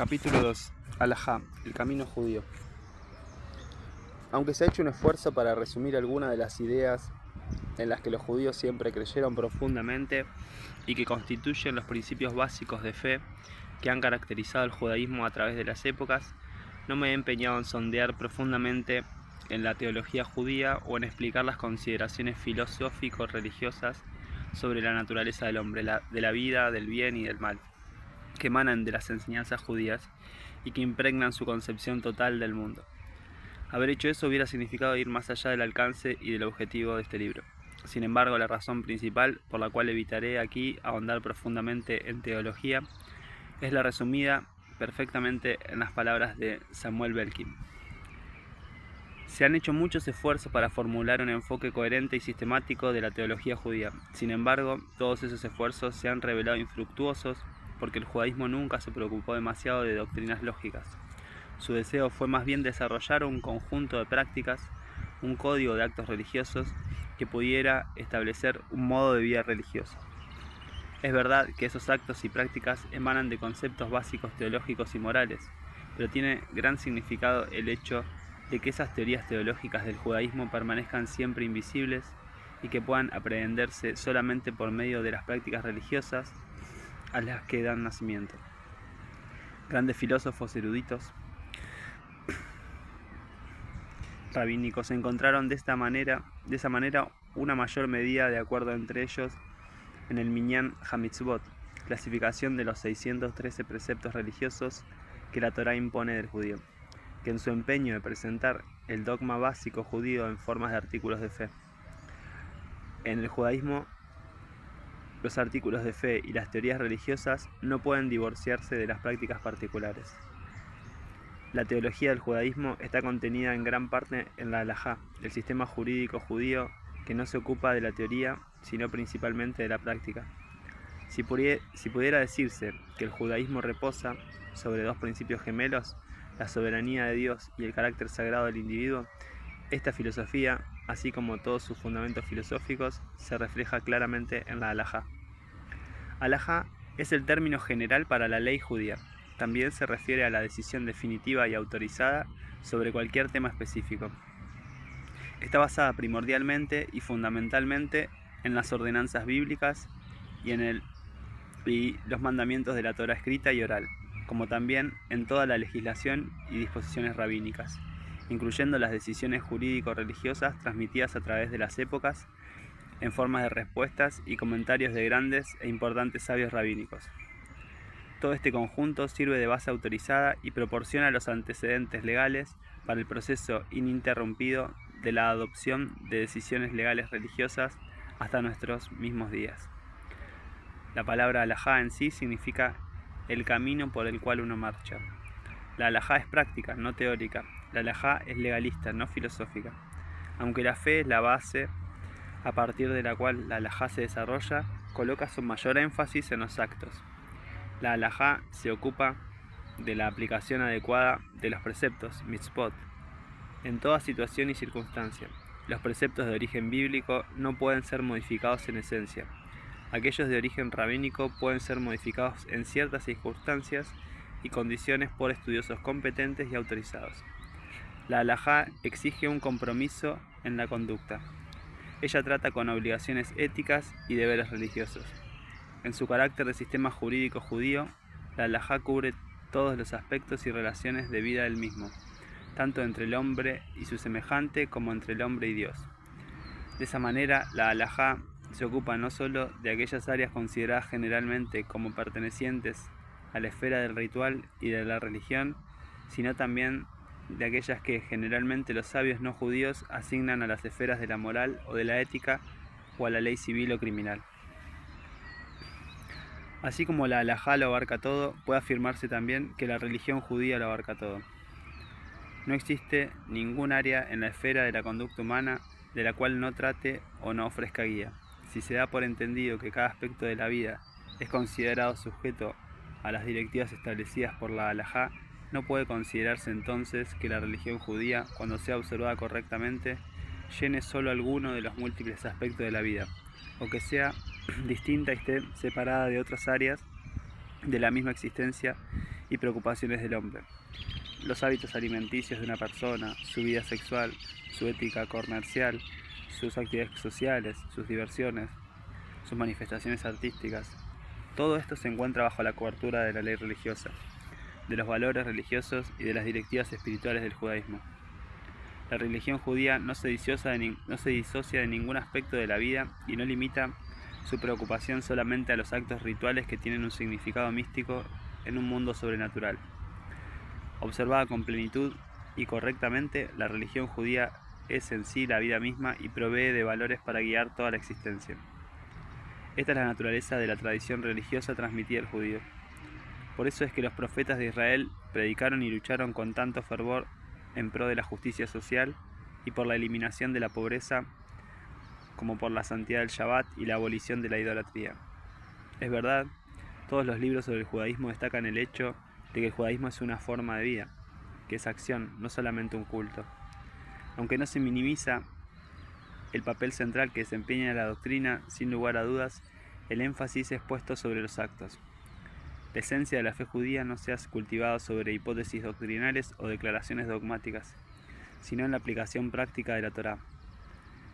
Capítulo 2. Alajá, el camino judío. Aunque se ha hecho un esfuerzo para resumir algunas de las ideas en las que los judíos siempre creyeron profundamente y que constituyen los principios básicos de fe que han caracterizado el judaísmo a través de las épocas, no me he empeñado en sondear profundamente en la teología judía o en explicar las consideraciones filosófico-religiosas sobre la naturaleza del hombre, de la vida, del bien y del mal, que emanan de las enseñanzas judías y que impregnan su concepción total del mundo. Haber hecho eso hubiera significado ir más allá del alcance y del objetivo de este libro. Sin embargo, la razón principal por la cual evitaré aquí ahondar profundamente en teología es la resumida perfectamente en las palabras de Samuel Belkin. Se han hecho muchos esfuerzos para formular un enfoque coherente y sistemático de la teología judía. Sin embargo, todos esos esfuerzos se han revelado infructuosos porque el judaísmo nunca se preocupó demasiado de doctrinas lógicas. Su deseo fue más bien desarrollar un conjunto de prácticas, un código de actos religiosos que pudiera establecer un modo de vida religioso. Es verdad que esos actos y prácticas emanan de conceptos básicos teológicos y morales, pero tiene gran significado el hecho de que esas teorías teológicas del judaísmo permanezcan siempre invisibles y que puedan aprehenderse solamente por medio de las prácticas religiosas a las que dan nacimiento. Grandes filósofos eruditos rabínicos encontraron de esa manera una mayor medida de acuerdo entre ellos en el Minyan HaMitzvot, clasificación de los 613 preceptos religiosos que la Torá impone del judío, que en su empeño de presentar el dogma básico judío en formas de artículos de fe. En el judaísmo, los artículos de fe y las teorías religiosas no pueden divorciarse de las prácticas particulares. La teología del judaísmo está contenida en gran parte en la halajá, el sistema jurídico judío que no se ocupa de la teoría, sino principalmente de la práctica. Si pudiera decirse que el judaísmo reposa sobre dos principios gemelos, la soberanía de Dios y el carácter sagrado del individuo, esta filosofía, así como todos sus fundamentos filosóficos, se refleja claramente en la halajá. Halajá es el término general para la ley judía. También se refiere a la decisión definitiva y autorizada sobre cualquier tema específico. Está basada primordialmente y fundamentalmente en las ordenanzas bíblicas y los mandamientos de la Torá escrita y oral, como también en toda la legislación y disposiciones rabínicas, incluyendo las decisiones jurídico-religiosas transmitidas a través de las épocas en forma de respuestas y comentarios de grandes e importantes sabios rabínicos. Todo este conjunto sirve de base autorizada y proporciona los antecedentes legales para el proceso ininterrumpido de la adopción de decisiones legales religiosas hasta nuestros mismos días. La palabra halajá en sí significa el camino por el cual uno marcha. La halajá es práctica, no teórica. La halajá es legalista, no filosófica. Aunque la fe es la base a partir de la cual la halajá se desarrolla, coloca su mayor énfasis en los actos. La halajá se ocupa de la aplicación adecuada de los preceptos, mitzvot, en toda situación y circunstancia. Los preceptos de origen bíblico no pueden ser modificados en esencia. Aquellos de origen rabínico pueden ser modificados en ciertas circunstancias y condiciones por estudiosos competentes y autorizados. La halajá exige un compromiso en la conducta. Ella trata con obligaciones éticas y deberes religiosos. En su carácter de sistema jurídico judío, la halajá cubre todos los aspectos y relaciones de vida del mismo, tanto entre el hombre y su semejante como entre el hombre y Dios. De esa manera, la halajá se ocupa no solo de aquellas áreas consideradas generalmente como pertenecientes a la esfera del ritual y de la religión, sino también de aquellas que generalmente los sabios no judíos asignan a las esferas de la moral o de la ética o a la ley civil o criminal. Así como la halajá lo abarca todo, puede afirmarse también que la religión judía lo abarca todo. No existe ningún área en la esfera de la conducta humana de la cual no trate o no ofrezca guía. Si se da por entendido que cada aspecto de la vida es considerado sujeto a las directivas establecidas por la halajá, no puede considerarse entonces que la religión judía, cuando sea observada correctamente, llene solo alguno de los múltiples aspectos de la vida, o que sea distinta y esté separada de otras áreas de la misma existencia y preocupaciones del hombre. Los hábitos alimenticios de una persona, su vida sexual, su ética comercial, sus actividades sociales, sus diversiones, sus manifestaciones artísticas. Todo esto se encuentra bajo la cobertura de la ley religiosa, de los valores religiosos y de las directivas espirituales del judaísmo. La religión judía no se disocia de ningún aspecto de la vida y no limita su preocupación solamente a los actos rituales que tienen un significado místico en un mundo sobrenatural. Observada con plenitud y correctamente, la religión judía es en sí la vida misma y provee de valores para guiar toda la existencia. Esta es la naturaleza de la tradición religiosa transmitida al judío. Por eso es que los profetas de Israel predicaron y lucharon con tanto fervor en pro de la justicia social y por la eliminación de la pobreza, como por la santidad del Shabbat y la abolición de la idolatría. Es verdad, todos los libros sobre el judaísmo destacan el hecho de que el judaísmo es una forma de vida, que es acción, no solamente un culto. Aunque no se minimiza el papel central que desempeña la doctrina, sin lugar a dudas, el énfasis es puesto sobre los actos. La esencia de la fe judía no se ha cultivado sobre hipótesis doctrinales o declaraciones dogmáticas, sino en la aplicación práctica de la Torá.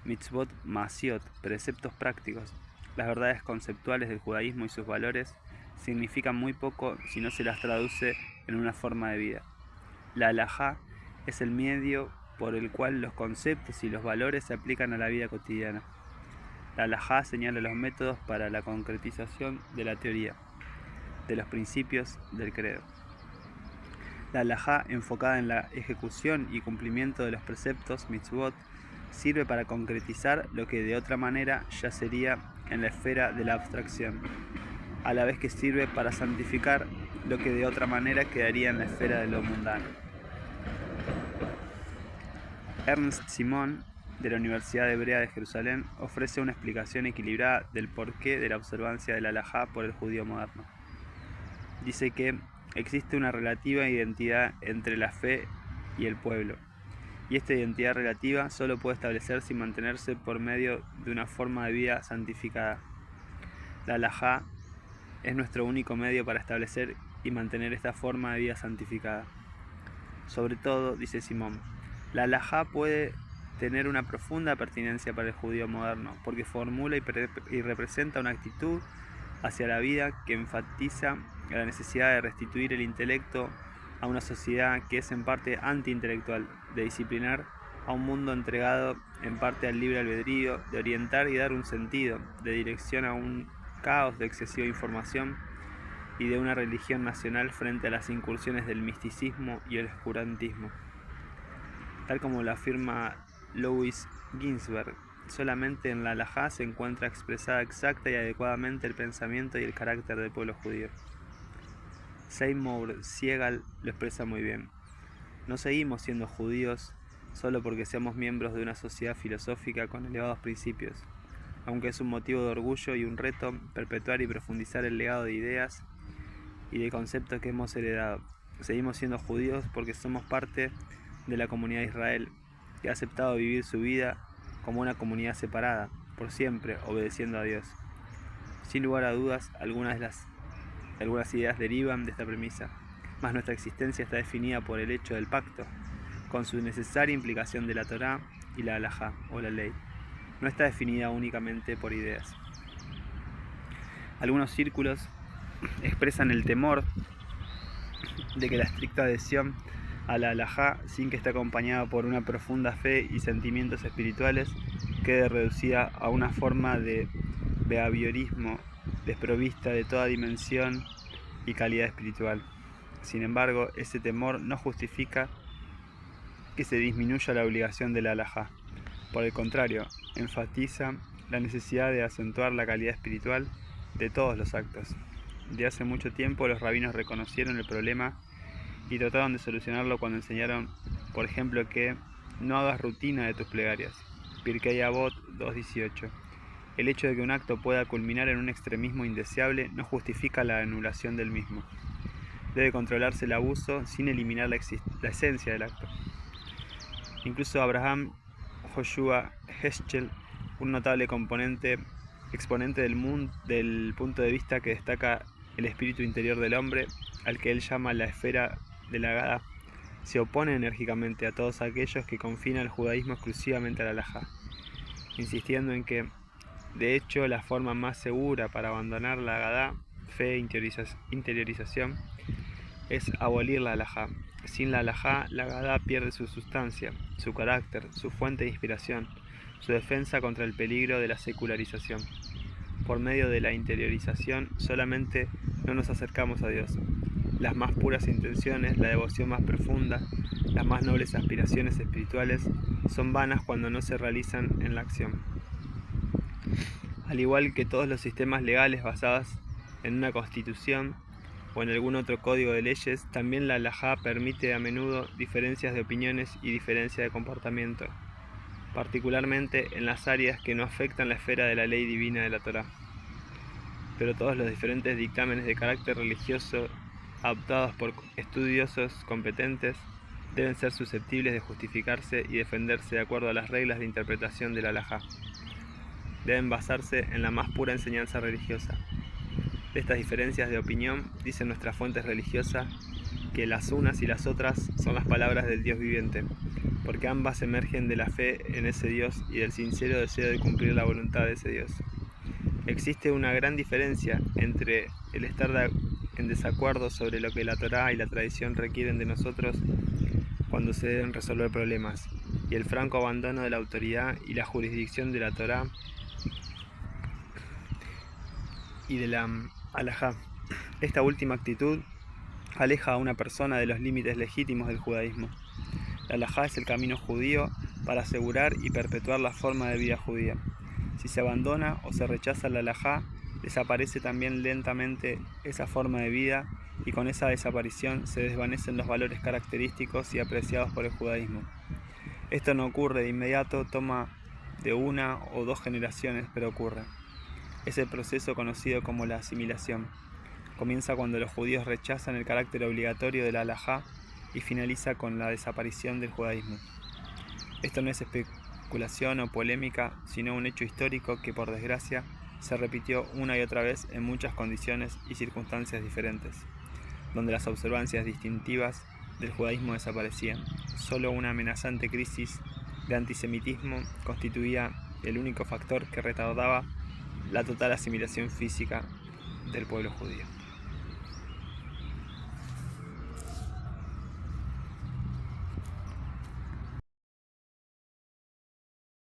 Mitzvot Maasiot, preceptos prácticos. Las verdades conceptuales del judaísmo y sus valores significan muy poco si no se las traduce en una forma de vida. La halajá es el medio por el cual los conceptos y los valores se aplican a la vida cotidiana. La halajá señala los métodos para la concretización de la teoría, de los principios del credo. La halajá, enfocada en la ejecución y cumplimiento de los preceptos mitzvot, sirve para concretizar lo que de otra manera ya sería en la esfera de la abstracción, a la vez que sirve para santificar lo que de otra manera quedaría en la esfera de lo mundano. Ernst Simon, de la Universidad Hebrea de Jerusalén, ofrece una explicación equilibrada del porqué de la observancia de la halajá por el judío moderno. Dice que existe una relativa identidad entre la fe y el pueblo, y esta identidad relativa solo puede establecerse y mantenerse por medio de una forma de vida santificada. La halajá es nuestro único medio para establecer y mantener esta forma de vida santificada. Sobre todo, dice Simón, la halajá puede tener una profunda pertinencia para el judío moderno, porque formula y representa una actitud hacia la vida que enfatiza la necesidad de restituir el intelecto a una sociedad que es en parte antiintelectual, de disciplinar a un mundo entregado en parte al libre albedrío, de orientar y dar un sentido, de dirección a un caos de excesiva información y de una religión nacional frente a las incursiones del misticismo y el oscurantismo. Tal como lo afirma Louis Ginsberg, solamente en la halajá se encuentra expresada exacta y adecuadamente el pensamiento y el carácter del pueblo judío. Seymour Siegel lo expresa muy bien. No seguimos siendo judíos solo porque seamos miembros de una sociedad filosófica con elevados principios, aunque es un motivo de orgullo y un reto perpetuar y profundizar el legado de ideas y de conceptos que hemos heredado. Seguimos siendo judíos porque somos parte de la comunidad de Israel, que ha aceptado vivir su vida como una comunidad separada, por siempre obedeciendo a Dios. Sin lugar a dudas, algunas ideas derivan de esta premisa, mas nuestra existencia está definida por el hecho del pacto, con su necesaria implicación de la Torá y la halajá, o la ley. No está definida únicamente por ideas. Algunos círculos expresan el temor de que la estricta adhesión a la halajá, sin que esté acompañada por una profunda fe y sentimientos espirituales, quede reducida a una forma de behaviorismo desprovista de toda dimensión y calidad espiritual. Sin embargo, ese temor no justifica que se disminuya la obligación de la halajá. Por el contrario, enfatiza la necesidad de acentuar la calidad espiritual de todos los actos. De hace mucho tiempo los rabinos reconocieron el problema y trataron de solucionarlo cuando enseñaron, por ejemplo, que no hagas rutina de tus plegarias. Pirkei Avot 2.18. El hecho de que un acto pueda culminar en un extremismo indeseable no justifica la anulación del mismo. Debe controlarse el abuso sin eliminar la esencia del acto. Incluso Abraham Joshua Heschel, un notable exponente del punto de vista que destaca el espíritu interior del hombre, al que él llama la esfera de la Agadá, se opone enérgicamente a todos aquellos que confinan el judaísmo exclusivamente a la halajá, insistiendo en que, de hecho, la forma más segura para abandonar la Agadá, fe e interiorización, es abolir la halajá. Sin la halajá, la Agadá pierde su sustancia, su carácter, su fuente de inspiración, su defensa contra el peligro de la secularización. Por medio de la interiorización solamente no nos acercamos a Dios. Las más puras intenciones, la devoción más profunda, las más nobles aspiraciones espirituales son vanas cuando no se realizan en la acción. Al igual que todos los sistemas legales basados en una constitución o en algún otro código de leyes, también la halajá permite a menudo diferencias de opiniones y diferencia de comportamiento, particularmente en las áreas que no afectan la esfera de la ley divina de la Torá. Pero todos los diferentes dictámenes de carácter religioso adoptados por estudiosos competentes deben ser susceptibles de justificarse y defenderse de acuerdo a las reglas de interpretación de la halajá. Deben basarse en la más pura enseñanza religiosa. De estas diferencias de opinión, dicen nuestras fuentes religiosas que las unas y las otras son las palabras del Dios viviente, porque ambas emergen de la fe en ese Dios y del sincero deseo de cumplir la voluntad de ese Dios. Existe una gran diferencia entre el estar en desacuerdo sobre lo que la Torá y la tradición requieren de nosotros cuando se deben resolver problemas, y el franco abandono de la autoridad y la jurisdicción de la Torá y de la halajá. Esta última actitud aleja a una persona de los límites legítimos del judaísmo. La halajá es el camino judío para asegurar y perpetuar la forma de vida judía. Si se abandona o se rechaza la halajá, desaparece también lentamente esa forma de vida y con esa desaparición se desvanecen los valores característicos y apreciados por el judaísmo. Esto no ocurre de inmediato, toma de 1 o 2 generaciones, pero ocurre. Es el proceso conocido como la asimilación. Comienza cuando los judíos rechazan el carácter obligatorio de la halajá y finaliza con la desaparición del judaísmo. Esto no es especulación o polémica, sino un hecho histórico que, por desgracia, se repitió una y otra vez en muchas condiciones y circunstancias diferentes, donde las observancias distintivas del judaísmo desaparecían. Solo una amenazante crisis de antisemitismo constituía el único factor que retardaba la total asimilación física del pueblo judío.